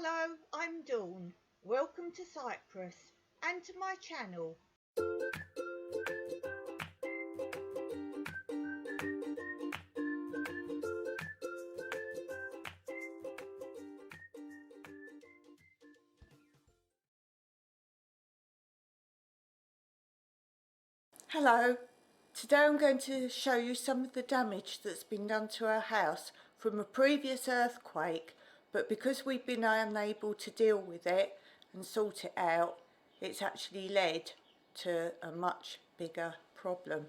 Hello, I'm Dawn. Welcome to Cyprus and to my channel. Hello, today I'm going to show you some of the damage that's been done to our house from a previous earthquake, but because we've been unable to deal with it and sort it out, it's actually led to a much bigger problem.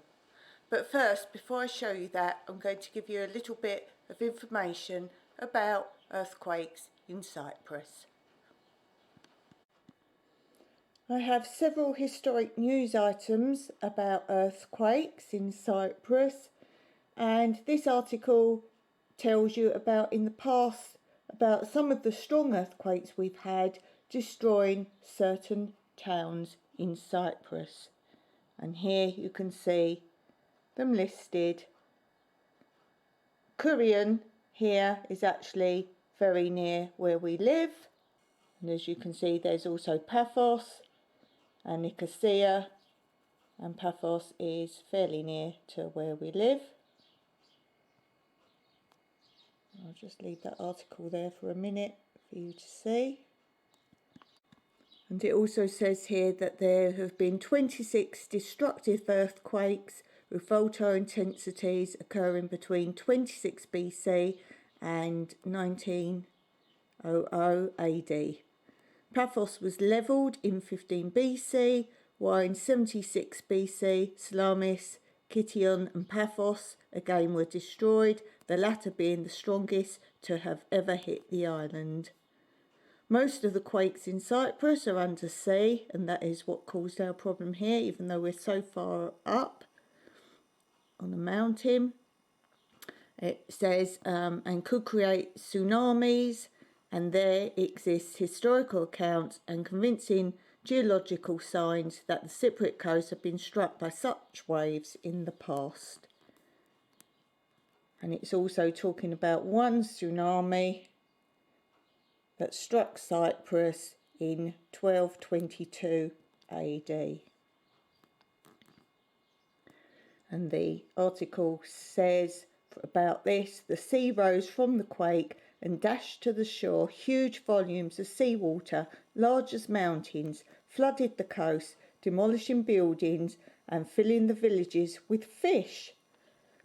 But first, before I show you that, I'm going to give you a little bit of information about earthquakes in Cyprus. I have several historic news items about earthquakes in Cyprus, and this article tells you about in the past about some of the strong earthquakes we've had destroying certain towns in Cyprus. And here you can see them listed. Kurion here is actually very near where we live, and as you can see there's also Paphos and Nicosia, and Paphos is fairly near to where we live. I'll just leave that article there for a minute for you to see. And it also says here that there have been 26 destructive earthquakes with volatile intensities occurring between 26 BC and 1900 AD. Paphos was levelled in 15 BC, while in 76 BC, Salamis, Kition and Paphos again were destroyed, the latter being the strongest to have ever hit the island. Most of the quakes in Cyprus are under sea, and that is what caused our problem here, even though we're so far up on a mountain. It says, and could create tsunamis, and there exists historical accounts and convincing geological signs that the Cypriot coast have been struck by such waves in the past. And it's also talking about one tsunami that struck Cyprus in 1222 AD. And the article says about this, the sea rose from the quake and dashed to the shore. Huge volumes of seawater, large as mountains, flooded the coast, demolishing buildings and filling the villages with fish.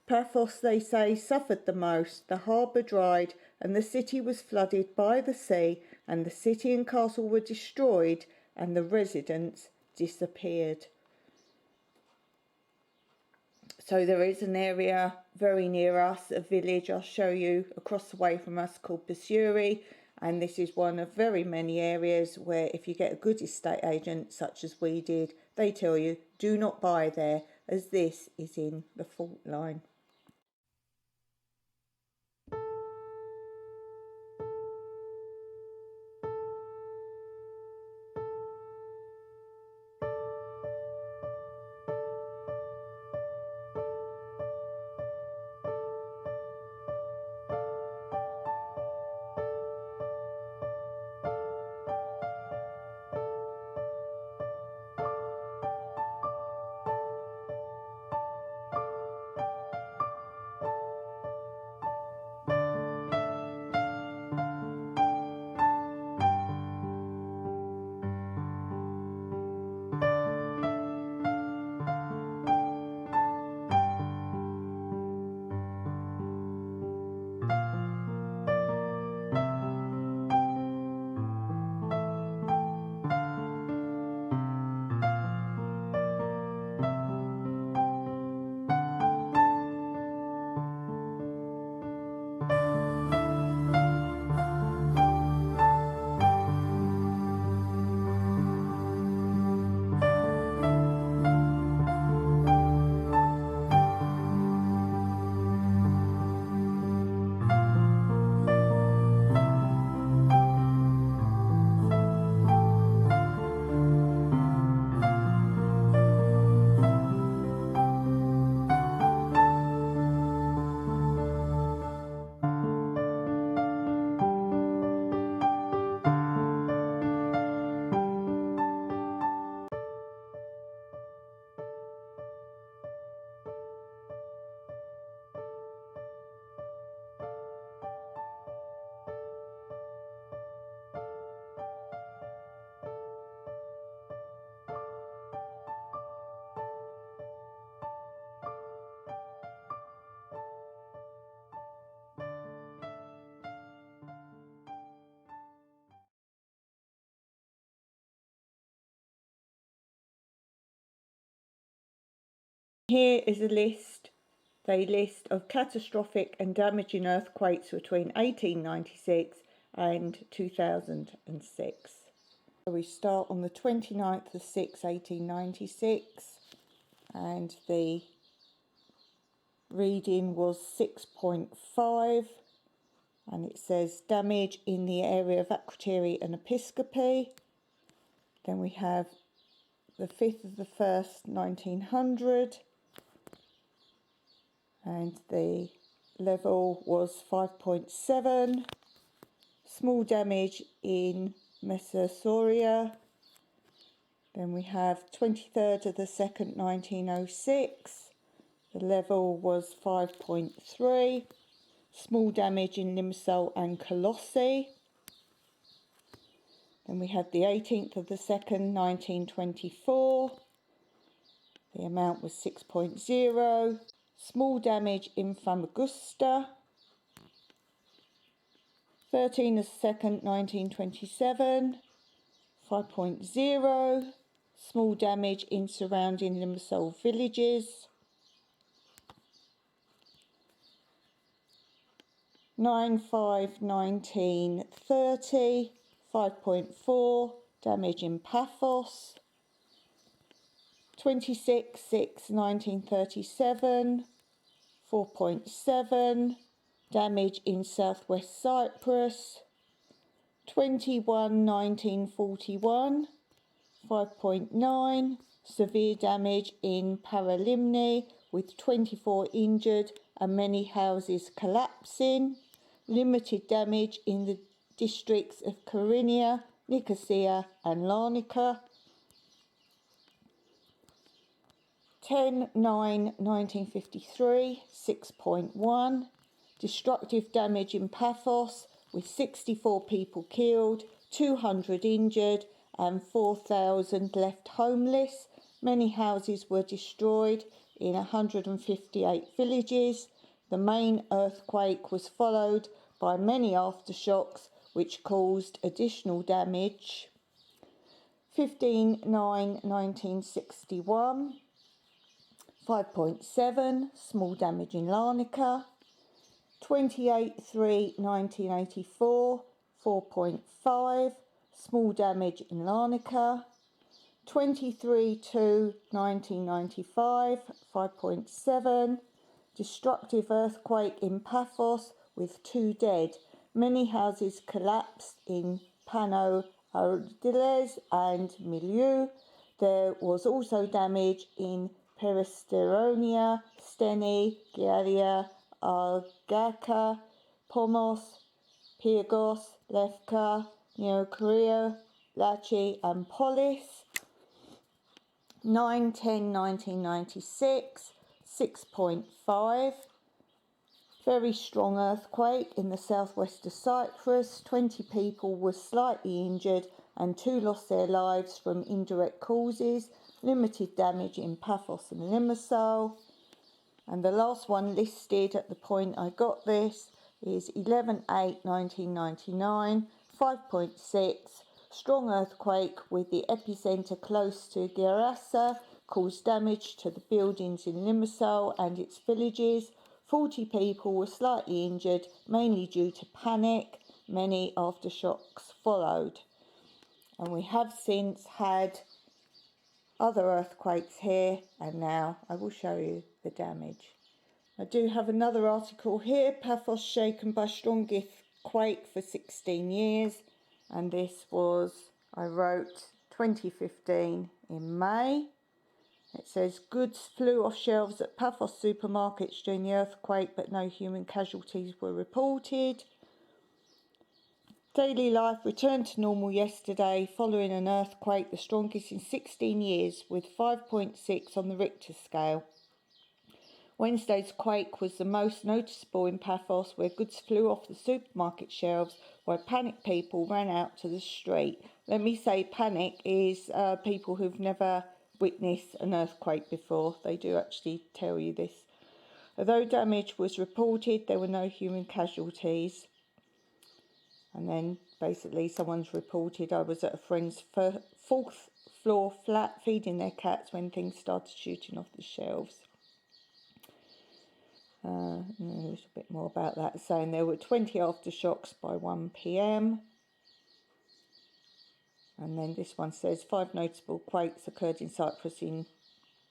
Paphos, they say, suffered the most. The harbour dried and the city was flooded by the sea, and the city and castle were destroyed and the residents disappeared. So there is an area very near us, a village I'll show you across the way from us called Pearson, and this is one of very many areas where if you get a good estate agent such as we did, they tell you do not buy there as this is in the fault line. Here is a list. They list of catastrophic and damaging earthquakes between 1896 and 2006. So we start on the 29th of 6, 1896, and the reading was 6.5, and it says damage in the area of Akrotiri and Episcopi. Then we have the 5th of the 1st, 1900, and the level was 5.7. Small damage in Mesosauria. Then we have 23rd of the 2nd, 1906. The level was 5.3. Small damage in Limassol and Colossi. Then we have the 18th of the 2nd, 1924. The amount was 6.0. Small damage in Famagusta. 13th of the 2nd, 1927. 5.0. Small damage in surrounding Limassol villages. 9/5/1930. 5.4. Damage in Paphos. 26/6/1937. 4.7. Damage in southwest Cyprus. 21/1941. 5.9. Severe damage in Paralimni with 24 injured and many houses collapsing. Limited damage in the districts of Kyrenia, Nicosia and Larnaca. 10/9/1953, 6.1. Destructive damage in Paphos with 64 people killed, 200 injured and 4,000 left homeless. Many houses were destroyed in 158 villages. The main earthquake was followed by many aftershocks which caused additional damage. 15/9/1961. 5.7. Small damage in Larnaca. 28/3/1984. 4.5. Small damage in Larnaca. 23/2/1995. 5.7. Destructive earthquake in Paphos with 2 dead. Many houses collapsed in Pano Ardiles and Milieu. There was also damage in Peristeronia, Steni, Gialia, Argaka, Pomos, Pyrgos, Lefka, Neokorea, Lachi and Polis. 9/10/1996. 6.5. Very strong earthquake in the southwest of Cyprus. 20 people were slightly injured and 2 lost their lives from indirect causes. Limited damage in Paphos and Limassol. And the last one listed at the point I got this is 11/8/1999. 5.6. Strong earthquake with the epicentre close to Gerasa caused damage to the buildings in Limassol and its villages. 40 people were slightly injured, mainly due to panic. Many aftershocks followed. And we have since had other earthquakes here, and now I will show you the damage. I do have another article here, Paphos shaken by strongest quake for 16 years. And this was, I wrote 2015 in May. It says, goods flew off shelves at Paphos supermarkets during the earthquake, but no human casualties were reported. Daily life returned to normal yesterday following an earthquake, the strongest in 16 years, with 5.6 on the Richter scale. Wednesday's quake was the most noticeable in Paphos, where goods flew off the supermarket shelves, where panicked people ran out to the street. Let me say panic is people who've never witnessed an earthquake before. They do actually tell you this. Although damage was reported, there were no human casualties. And then basically someone's reported, I was at a friend's 4th floor flat feeding their cats when things started shooting off the shelves. A little bit more about that, saying there were 20 aftershocks by 1 p.m. And then this one says 5 notable quakes occurred in Cyprus in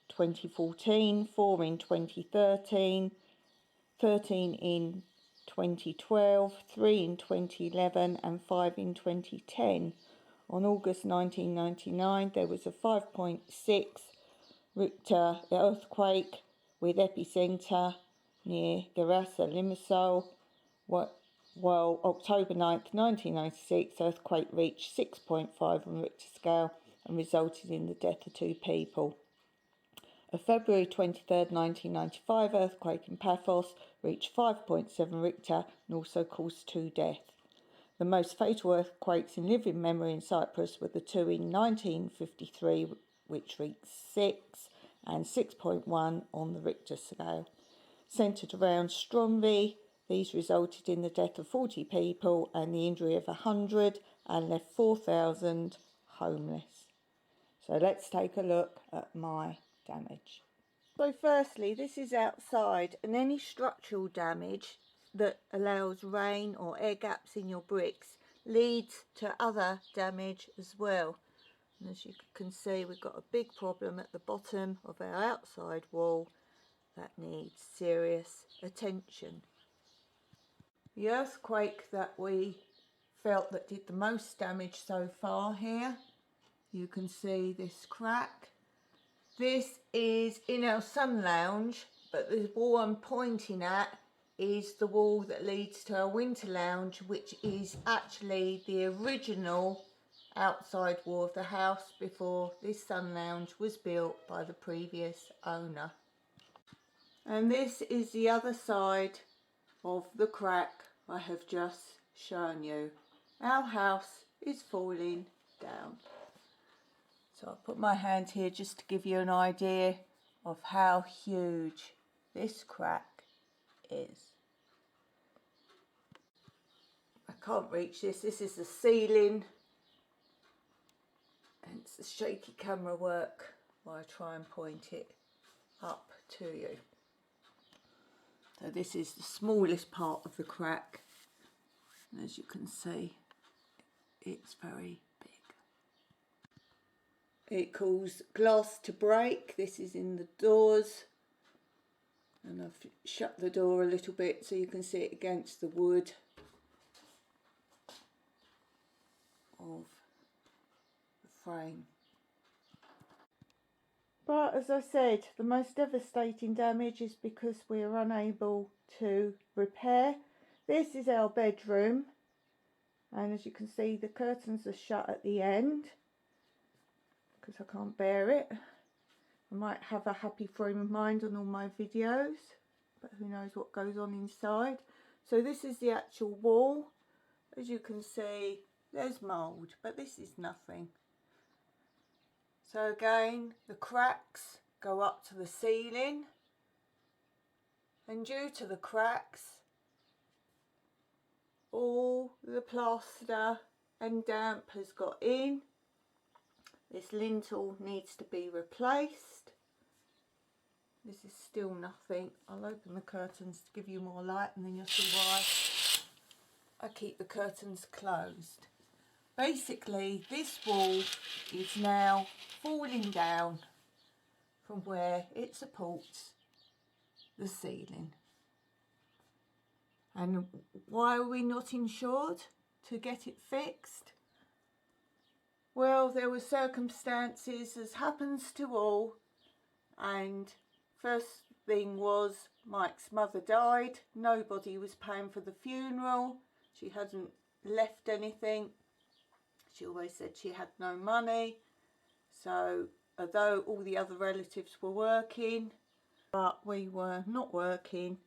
2014, 4 in 2013, 13 in 2012, 3 in 2011 and 5 in 2010. On August 1999 there was a 5.6 Richter earthquake with epicentre near Limassol, while October 9th 1996 earthquake reached 6.5 on Richter scale and resulted in the death of 2 people. A February 23rd 1995 earthquake in Paphos reached 5.7 Richter and also caused 2 deaths. The most fatal earthquakes in living memory in Cyprus were the 2 in 1953, which reached 6 and 6.1 on the Richter scale. Centred around Stromby, these resulted in the death of 40 people and the injury of 100 and left 4,000 homeless. So let's take a look at my damage. So firstly, this is outside, and any structural damage that allows rain or air gaps in your bricks leads to other damage as well. And as you can see, we've got a big problem at the bottom of our outside wall that needs serious attention. The earthquake that we felt that did the most damage so far here, you can see this crack. This is in our sun lounge, but the wall I'm pointing at is the wall that leads to our winter lounge, which is actually the original outside wall of the house before this sun lounge was built by the previous owner. And this is the other side of the crack I have just shown you. Our house is falling down. So I'll put my hand here just to give you an idea of how huge this crack is. I can't reach this. This is the ceiling. And it's the shaky camera work while I try and point it up to you. So this is the smallest part of the crack. And as you can see, it's very big. It caused glass to break. This is in the doors. And I've shut the door a little bit so you can see it against the wood of the frame. But as I said, the most devastating damage is because we are unable to repair. This is our bedroom, and as you can see, the curtains are shut at the end because I can't bear it. I might have a happy frame of mind on all my videos, but who knows what goes on inside. So this is the actual wall. As you can see, there's mould, but this is nothing. So again, the cracks go up to the ceiling, and due to the cracks, all the plaster and damp has got in. This lintel needs to be replaced. This is still nothing. I'll open the curtains to give you more light, and then you'll see why I keep the curtains closed. Basically, this wall is now falling down from where it supports the ceiling. And why are we not insured to get it fixed? Well, there were circumstances, as happens to all, and first thing was Mike's mother died. Nobody was paying for the funeral. She hadn't left anything. She always said she had no money. So although all the other relatives were working, but we were not working,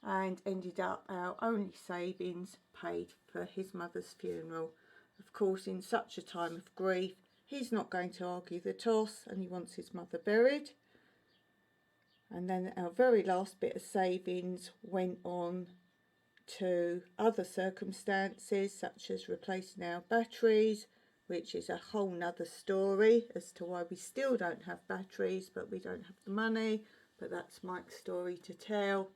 and ended up our only savings paid for his mother's funeral. Of course, in such a time of grief, he's not going to argue the toss, and he wants his mother buried. And then our very last bit of savings went on to other circumstances, such as replacing our batteries, which is a whole nother story as to why we still don't have batteries, but we don't have the money. But that's Mike's story to tell.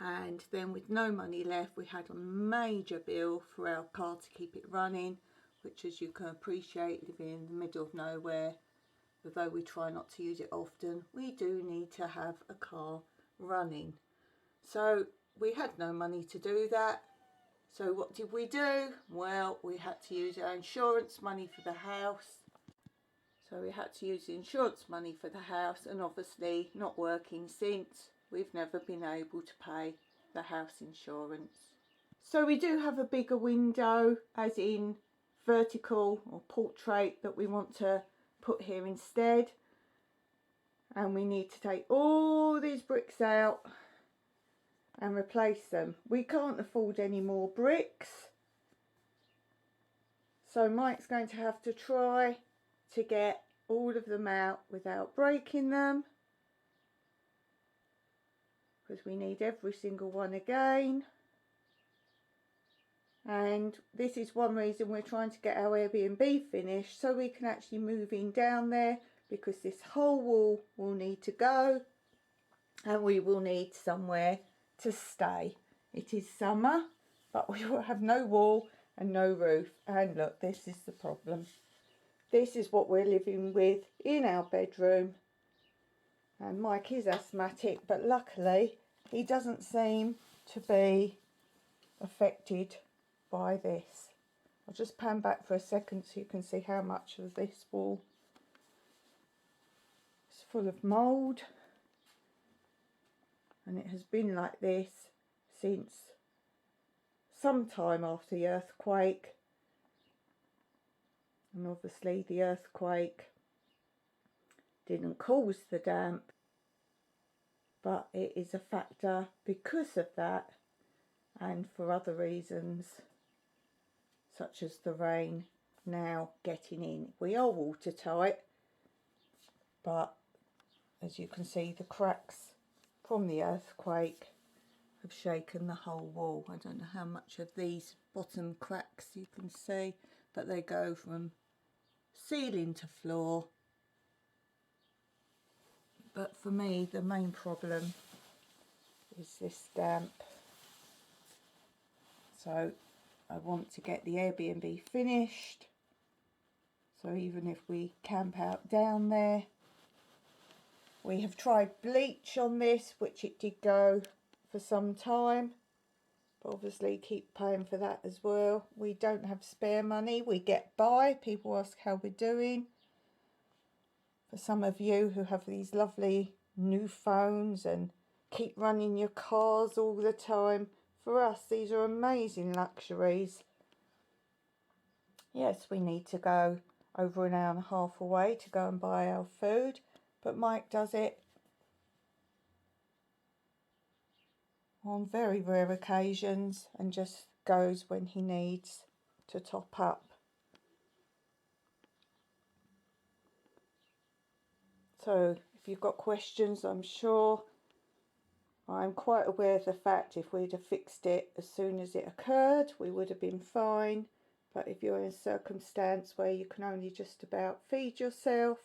and then with no money left, we had a major bill for our car to keep it running, which, as you can appreciate, living in the middle of nowhere, although we try not to use it often, we do need to have a car running. So we had no money to do that. So what did we do? Well, we had to use our insurance money for the house. So we had to use the insurance money for the house, and obviously not working since, we've never been able to pay the house insurance. So we do have a bigger window, as in vertical or portrait, that we want to put here instead. And we need to take all these bricks out and replace them. We can't afford any more bricks. So Mike's going to have to try to get all of them out without breaking them, because we need every single one again. And this is one reason we're trying to get our Airbnb finished, so we can actually move in down there, because this whole wall will need to go and we will need somewhere to stay. It is summer, but we will have no wall and no roof. And look, this is the problem. This is what we're living with in our bedroom. And Mike is asthmatic, but luckily he doesn't seem to be affected by this. I'll just pan back for a second so you can see how much of this wall is full of mould. And it has been like this since sometime after the earthquake. And obviously the earthquake didn't cause the damp, but it is a factor because of that, and for other reasons, such as the rain now getting in. We are watertight, but as you can see, the cracks from the earthquake have shaken the whole wall. I don't know how much of these bottom cracks you can see, but they go from ceiling to floor. But for me, the main problem is this damp. So I want to get the Airbnb finished, so even if we camp out down there. We have tried bleach on this, which it did go for some time, but obviously keep paying for that as well. We don't have spare money, we get by. People ask how we're doing. For some of you who have these lovely new phones and keep running your cars all the time, for us these are amazing luxuries. Yes, we need to go over an hour and a half away to go and buy our food, but Mike does it on very rare occasions and just goes when he needs to top up. So if you've got questions, I'm sure I'm quite aware of the fact if we'd have fixed it as soon as it occurred, we would have been fine. But if you're in a circumstance where you can only just about feed yourself,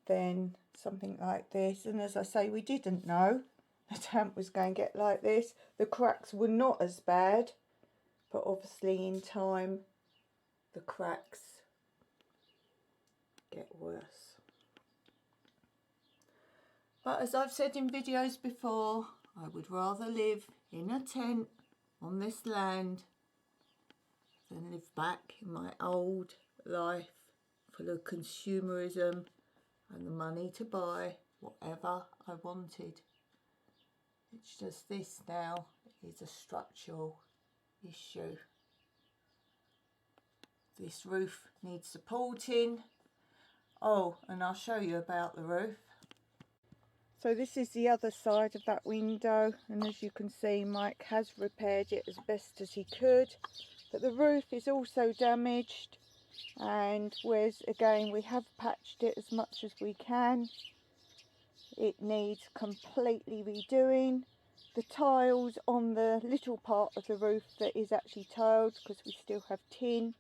then something like this, and as I say, we didn't know the damp was going to get like this. The cracks were not as bad, but obviously in time the cracks get worse. But as I've said in videos before, I would rather live in a tent on this land than live back in my old life full of consumerism and the money to buy whatever I wanted. It's just this now is a structural issue. This roof needs supporting. Oh, and I'll show you about the roof. So this is the other side of that window, and as you can see, Mike has repaired it as best as he could, but the roof is also damaged, and whereas again we have patched it as much as we can, it needs completely redoing. The tiles on the little part of the roof that is actually tiled, because we still have tin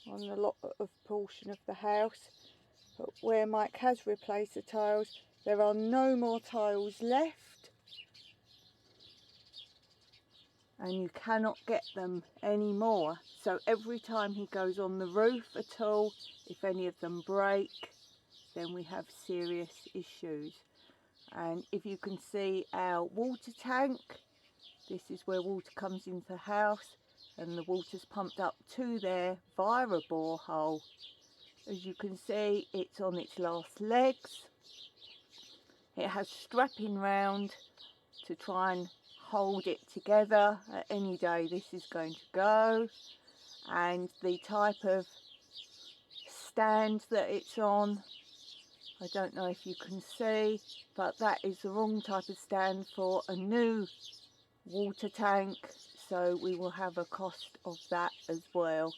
on a lot of portion of the house, but where Mike has replaced the tiles, there are no more tiles left, and you cannot get them anymore. So every time he goes on the roof at all, if any of them break, then we have serious issues. And if you can see our water tank, this is where water comes into the house, and the water's pumped up to there via a borehole. As you can see, it's on its last legs. It has strapping round to try and hold it together. At any day this is going to go, and the type of stand that it's on, I don't know if you can see, but that is the wrong type of stand for a new water tank, so we will have a cost of that as well.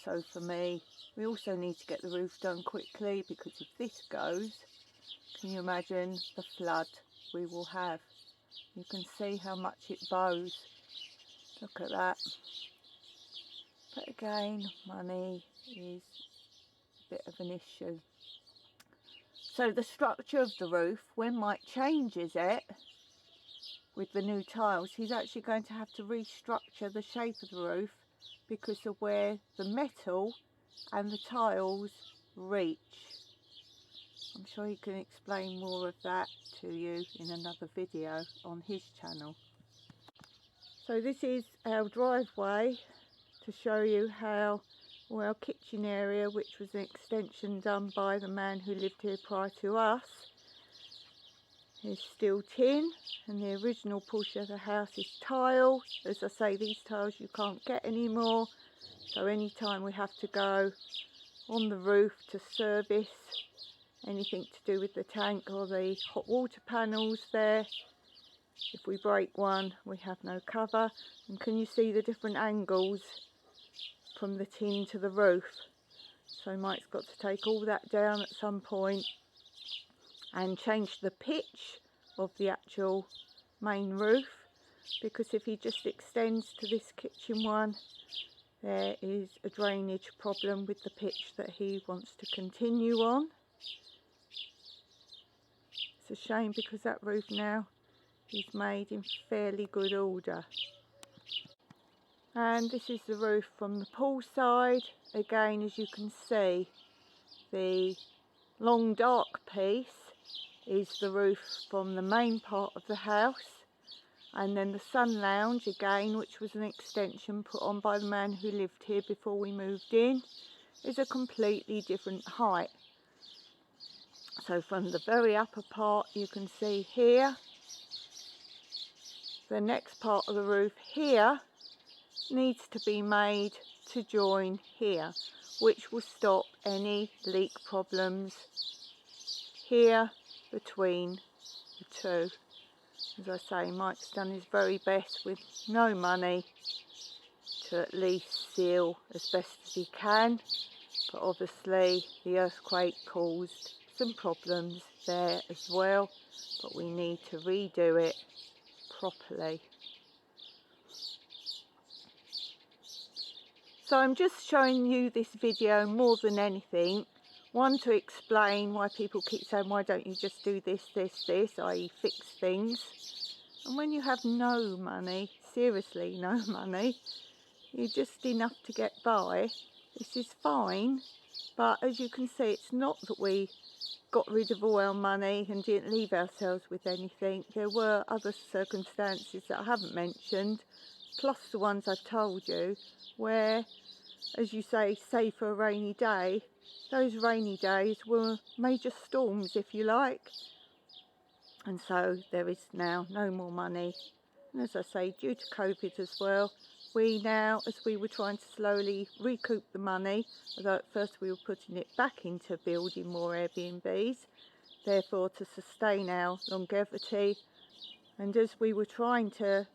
So for me, we also need to get the roof done quickly, because if this goes, can you imagine the flood we will have? You can see how much it bows. Look at that. But again, money is a bit of an issue. So the structure of the roof, when Mike changes it with the new tiles, he's actually going to have to restructure the shape of the roof because of where the metal and the tiles reach. I'm sure he can explain more of that to you in another video on his channel. So this is our driveway to show you how our kitchen area, which was an extension done by the man who lived here prior to us, is still tin, and the original portion of the house is tile. As I say, these tiles you can't get anymore, so anytime we have to go on the roof to service anything to do with the tank or the hot water panels there, if we break one we have no cover. And can you see the different angles from the tin to the roof? So Mike's got to take all that down at some point and change the pitch of the actual main roof, because if he just extends to this kitchen one, there is a drainage problem with the pitch that he wants to continue on. It's a shame, because that roof now is made in fairly good order. And this is the roof from the pool side. Again, as you can see, the long dark piece is the roof from the main part of the house, and then the sun lounge, again, which was an extension put on by the man who lived here before we moved in, is a completely different height. So from the very upper part you can see here, the next part of the roof here needs to be made to join here, which will stop any leak problems here between the two. As I say, Mike's done his very best with no money to at least seal as best as he can, but obviously the earthquake caused some problems there as well, but we need to redo it properly. So I'm just showing you this video more than anything, one, to explain why people keep saying, why don't you just do this, i.e. fix things. And when you have no money, seriously no money, you're just enough to get by, this is fine. But as you can see, it's not that we got rid of all our money and didn't leave ourselves with anything. There were other circumstances that I haven't mentioned, plus the ones I've told you, where, as you say for a rainy day, those rainy days were major storms, if you like. And so there is now no more money. And as I say, due to COVID as well, we now, as we were trying to slowly recoup the money, although at first we were putting it back into building more Airbnbs, therefore to sustain our longevity, and as we were trying to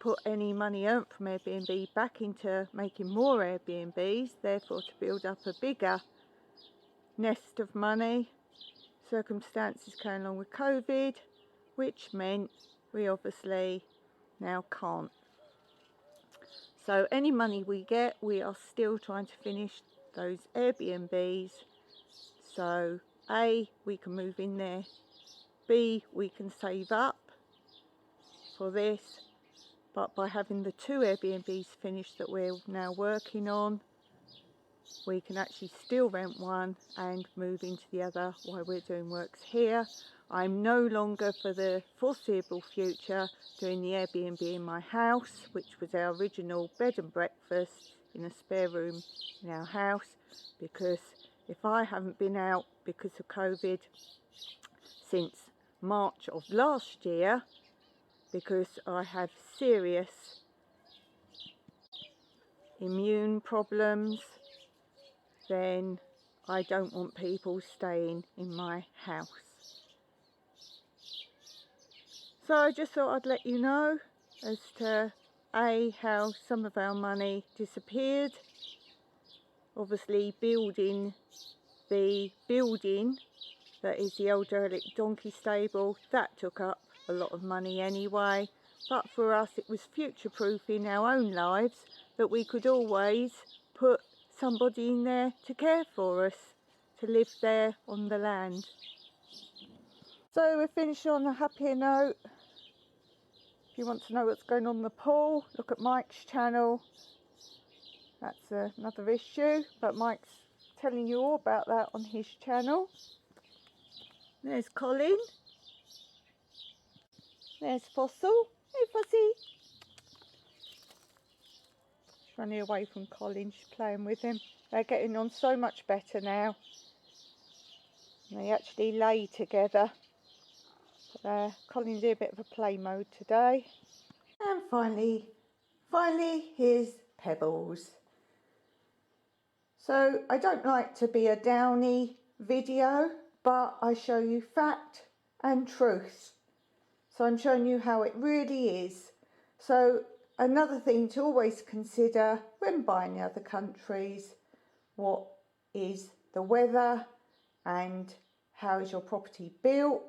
put any money earned from Airbnb back into making more Airbnbs, therefore to build up a bigger nest of money, circumstances came along with COVID, which meant we obviously now can't. So any money we get, we are still trying to finish those Airbnbs, so A, we can move in there, B, we can save up for this, but by having the 2 Airbnbs finished that we're now working on, we can actually still rent one and move into the other while we're doing works here. I'm no longer, for the foreseeable future, doing the Airbnb in my house, which was our original bed and breakfast in a spare room in our house, because if I haven't been out because of COVID since March of last year, because I have serious immune problems, then I don't want people staying in my house. So I just thought I'd let you know as to how some of our money disappeared. Obviously building the building that is the old derelict donkey stable, that took up a lot of money anyway, but for us it was future-proofing our own lives, that we could always put somebody in there to care for us, to live there on the land. So we're finished on a happier note. If you want to know what's going on in the pool, look at Mike's channel. That's another issue, but Mike's telling you all about that on his channel. There's Colin. There's Fossil. Hey Fuzzy. She's running away from Colin, she's playing with him. They're getting on so much better now. And they actually lay together. Colin's in a bit of a play mode today. And finally here's Pebbles. So I don't like to be a downy video, but I show you fact and truth. So I'm showing you how it really is. So another thing to always consider when buying in other countries, what is the weather and how is your property built.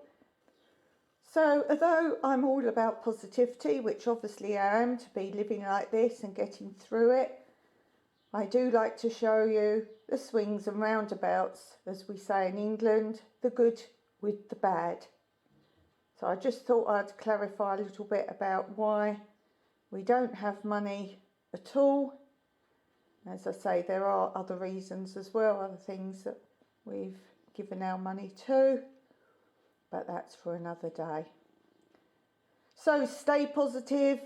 So although I'm all about positivity, which obviously I am, to be living like this and getting through it, I do like to show you the swings and roundabouts, as we say in England, the good with the bad. So I just thought I'd clarify a little bit about why we don't have money at all. As I say, there are other reasons as well, other things that we've given our money to, but that's for another day. So stay positive,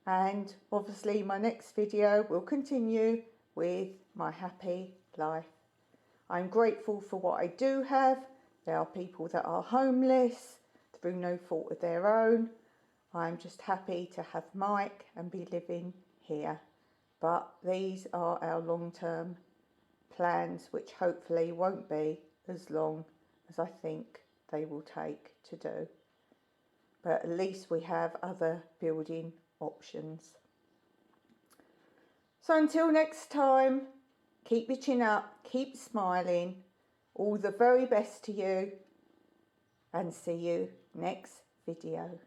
and obviously my next video will continue with my happy life. I'm grateful for what I do have. There are people that are homeless through no fault of their own. I'm just happy to have Mike and be living here. But these are our long-term plans, which hopefully won't be as long as I think they will take to do. But at least we have other building options. So until next time, keep your chin up, keep smiling, all the very best to you, and see you next video.